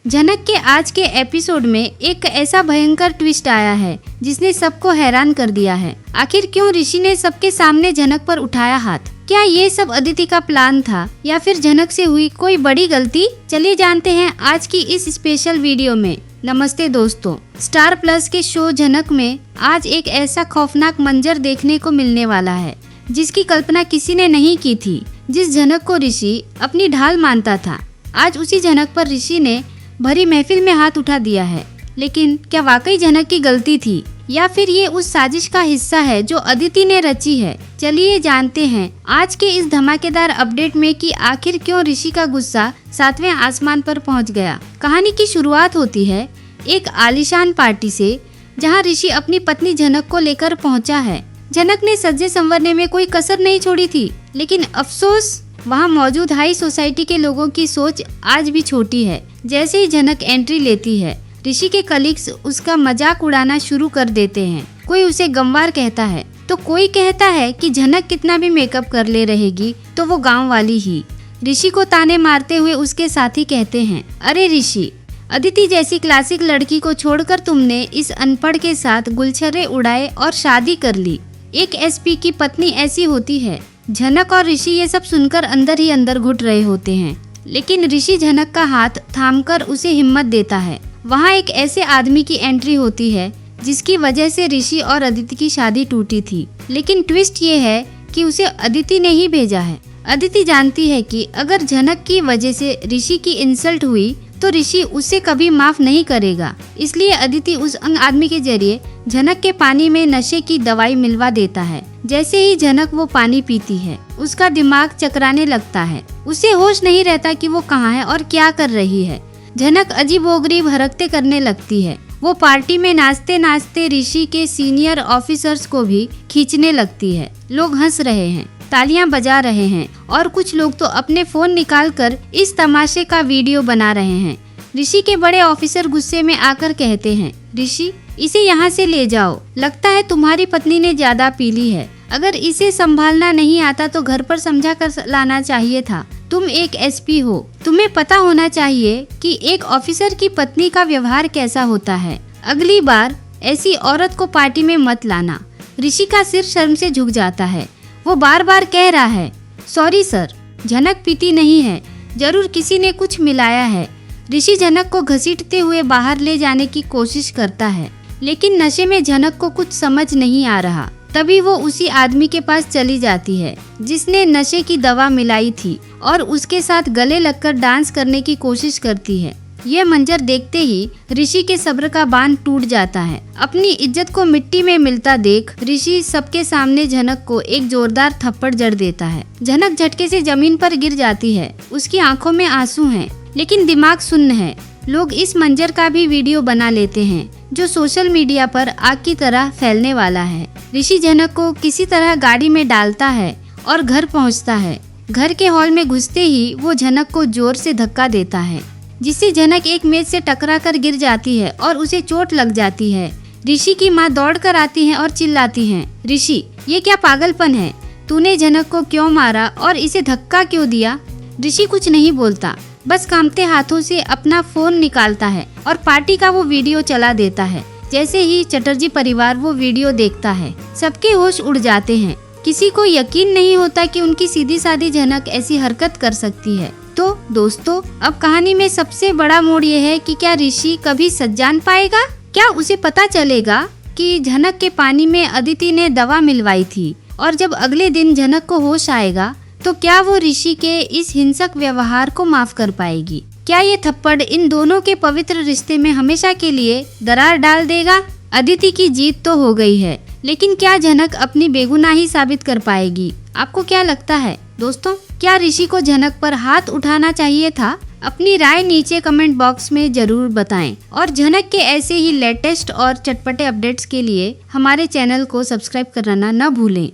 जनक के आज के एपिसोड में एक ऐसा भयंकर ट्विस्ट आया है जिसने सबको हैरान कर दिया है। आखिर क्यों ऋषि ने सबके सामने जनक पर उठाया हाथ? क्या ये सब अदिति का प्लान था या फिर जनक से हुई कोई बड़ी गलती? चलिए जानते हैं आज की इस स्पेशल वीडियो में। नमस्ते दोस्तों, स्टार प्लस के शो जनक में आज एक ऐसा खौफनाक मंजर देखने को मिलने वाला है जिसकी कल्पना किसी ने नहीं की थी। जिस जनक को ऋषि अपनी ढाल मानता था, आज उसी जनक पर ऋषि ने भरी महफिल में हाथ उठा दिया है। लेकिन क्या वाकई जनक की गलती थी या फिर ये उस साजिश का हिस्सा है जो अदिति ने रची है? चलिए जानते हैं आज के इस धमाकेदार अपडेट में कि आखिर क्यों ऋषि का गुस्सा 7वें आसमान पर पहुंच गया। कहानी की शुरुआत होती है एक आलीशान पार्टी से, जहां ऋषि अपनी पत्नी जनक को लेकर पहुंचा है। जनक ने सजे संवरने में कोई कसर नहीं छोड़ी थी, लेकिन अफसोस वहां मौजूद हाई सोसाइटी के लोगों की सोच आज भी छोटी है। जैसे ही जनक एंट्री लेती है, ऋषि के कलीग्स उसका मजाक उड़ाना शुरू कर देते हैं। कोई उसे गंवार कहता है तो कोई कहता है कि जनक कितना भी मेकअप कर ले रहेगी तो वो गांव वाली ही। ऋषि को ताने मारते हुए उसके साथी कहते हैं, अरे ऋषि, अदिति जैसी क्लासिक लड़की को छोड़कर तुमने इस अनपढ़ के साथ गुलछर्रे उड़ाए और शादी कर ली। एक एसपी की पत्नी ऐसी होती है। जनक और ऋषि ये सब सुनकर अंदर ही अंदर घुट रहे होते हैं, लेकिन ऋषि जनक का हाथ थामकर उसे हिम्मत देता है। वहाँ एक ऐसे आदमी की एंट्री होती है जिसकी वजह से ऋषि और अदिति की शादी टूटी थी। लेकिन ट्विस्ट ये है कि उसे अदिति ने ही भेजा है। अदिति जानती है कि अगर जनक की वजह से ऋषि की इंसल्ट हुई तो ऋषि उसे कभी माफ नहीं करेगा। इसलिए अदिति उस आदमी के जरिए जनक के पानी में नशे की दवाई मिलवा देता है। जैसे ही जनक वो पानी पीती है, उसका दिमाग चकराने लगता है। उसे होश नहीं रहता कि वो कहाँ है और क्या कर रही है। जनक अजीबोगरीब हरकतें करने लगती है। वो पार्टी में नाचते नाचते ऋषि के सीनियर ऑफिसर्स को भी खींचने लगती है। लोग हंस रहे हैं, तालियां बजा रहे हैं और कुछ लोग तो अपने फोन निकालकर इस तमाशे का वीडियो बना रहे हैं। ऋषि के बड़े ऑफिसर गुस्से में आकर कहते हैं, ऋषि, इसे यहाँ से ले जाओ। लगता है तुम्हारी पत्नी ने ज्यादा पी ली है। अगर इसे संभालना नहीं आता तो घर पर समझा कर लाना चाहिए था। तुम एक एसपी हो, तुम्हें पता होना चाहिए कि एक ऑफिसर की पत्नी का व्यवहार कैसा होता है। अगली बार ऐसी औरत को पार्टी में मत लाना। ऋषि का सिर शर्म से झुक जाता है। वो बार बार कह रहा है, सॉरी सर, जनक पीती नहीं है, जरूर किसी ने कुछ मिलाया है। ऋषि जनक को घसीटते हुए बाहर ले जाने की कोशिश करता है, लेकिन नशे में जनक को कुछ समझ नहीं आ रहा। तभी वो उसी आदमी के पास चली जाती है जिसने नशे की दवा मिलाई थी और उसके साथ गले लगकर डांस करने की कोशिश करती है। यह मंजर देखते ही ऋषि के सब्र का बांध टूट जाता है। अपनी इज्जत को मिट्टी में मिलता देख ऋषि सबके सामने जनक को एक जोरदार थप्पड़ जड़ देता है। जनक झटके से जमीन पर गिर जाती है। उसकी आंखों में आंसू हैं, लेकिन दिमाग सुन्न है। लोग इस मंजर का भी वीडियो बना लेते हैं जो सोशल मीडिया पर आग की तरह फैलने वाला है। ऋषि जनक को किसी तरह गाड़ी में डालता है और घर पहुंचता है। घर के हॉल में घुसते ही वो जनक को जोर से धक्का देता है, जिससे जनक एक मेज से टकरा कर गिर जाती है और उसे चोट लग जाती है। ऋषि की माँ दौड़ कर आती है और चिल्लाती है, ऋषि, ये क्या पागलपन है? तूने जनक को क्यों मारा और इसे धक्का क्यों दिया? ऋषि कुछ नहीं बोलता, बस कांपते हाथों से अपना फोन निकालता है और पार्टी का वो वीडियो चला देता है। जैसे ही चटर्जी परिवार वो वीडियो देखता है, सबके होश उड़ जाते हैं। किसी को यकीन नहीं होता कि उनकी सीधी सादी जनक ऐसी हरकत कर सकती है। तो दोस्तों, अब कहानी में सबसे बड़ा मोड़ ये है कि क्या ऋषि कभी सच जान पाएगा? क्या उसे पता चलेगा कि जनक के पानी में अदिति ने दवा मिलवाई थी? और जब अगले दिन जनक को होश आएगा तो क्या वो ऋषि के इस हिंसक व्यवहार को माफ कर पाएगी? क्या ये थप्पड़ इन दोनों के पवित्र रिश्ते में हमेशा के लिए दरार डाल देगा? अदिति की जीत तो हो गई है, लेकिन क्या जनक अपनी बेगुनाही साबित कर पाएगी? आपको क्या लगता है दोस्तों? क्या ऋषि को जनक पर हाथ उठाना चाहिए था? अपनी राय नीचे कमेंट बॉक्स में जरूर बताएं और जनक के ऐसे ही लेटेस्ट और चटपटे अपडेट्स के लिए हमारे चैनल को सब्सक्राइब करना न भूलें।